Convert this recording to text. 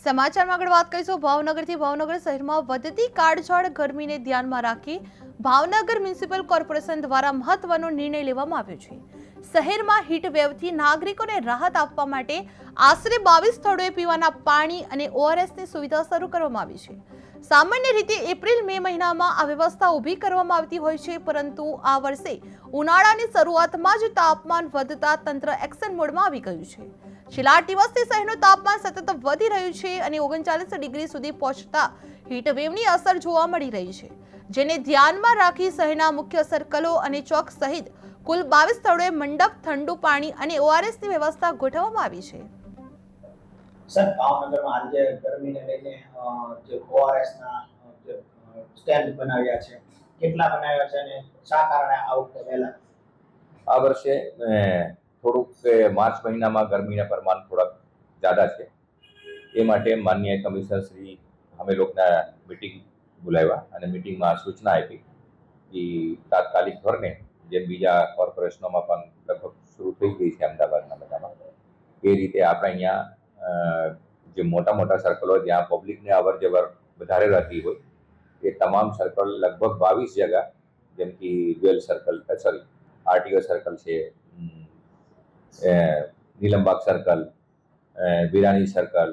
સમાચારમાં આગળ વાત કરીશું ભાવનગરથી। ભાવનગર શહેરમાં વધતી કાળઝાળ ગરમીને ધ્યાનમાં રાખી ભાવનગર મ્યુનિસિપલ કોર્પોરેશન દ્વારા મહત્વનો નિર્ણય લેવામાં આવ્યો છે। શહેરમાં હીટ વેવથી નાગરિકોને રાહત આપવા માટે આશરે 22 સ્થળોએ પીવાના પાણી અને ઓઆરએસની સુવિધા શરૂ કરવામાં આવી છે। સામાન્ય રીતે એપ્રિલ મે મહિનામાં આ વ્યવસ્થા ઊભી કરવામાં આવતી હોય છે, પરંતુ આ વર્ષે ઉનાળાની શરૂઆતમાં જ તાપમાન વધતા તંત્ર એક્શન મોડમાં આવી ગયું છે। છેલ્લા 8 દિવસથી શહેરનું તાપમાન સતત વધી રહ્યું છે અને 39 ડિગ્રી સુધી પહોંચતા હીટવેવની અસર જોવા મળી રહી છે, જેને ધ્યાનમાં રાખી શહેરના મુખ્ય સર્કલો અને ચોક સહિત કુલ 22 સ્થળોએ મંડપ, ઠંડુ પાણી અને ઓઆરએસની વ્યવસ્થા ગોઠવવામાં આવી છે। સર, ભાવનગરમાં આજે ગરમીને લઈને જે ઓઆરએસના જે સ્ટેન્ડ બનાવ્યા છે, કેટલા બનાવ્યા છે અને શા કારણે આ વખતે વહેલા? આ વર્ષે થોડુંક માર્ચ મહિનામાં ગરમીના પ્રમાણ થોડાક જ્યાદા છે, એ માટે માનનીય કમિશનર શ્રી અમે લોકોના મિટિંગ બોલાવ્યા અને મિટિંગમાં સૂચના આપી કે તાત્કાલિક ધોરણે જેમ બીજા કોર્પોરેશનોમાં પણ લગભગ શરૂ થઈ ગઈ છે અમદાવાદના બધામાં, એ રીતે આપણે અહીંયા જે મોટા મોટા સર્કલો જ્યાં પબ્લિકને અવર જવર વધારે રહેતી હોય એ તમામ સર્કલ લગભગ 22 જગ્યા, જેમ કે jewel circle, sorry RTO circle છે, નીલમબાગ સર્કલ, વિરાણી સર્કલ,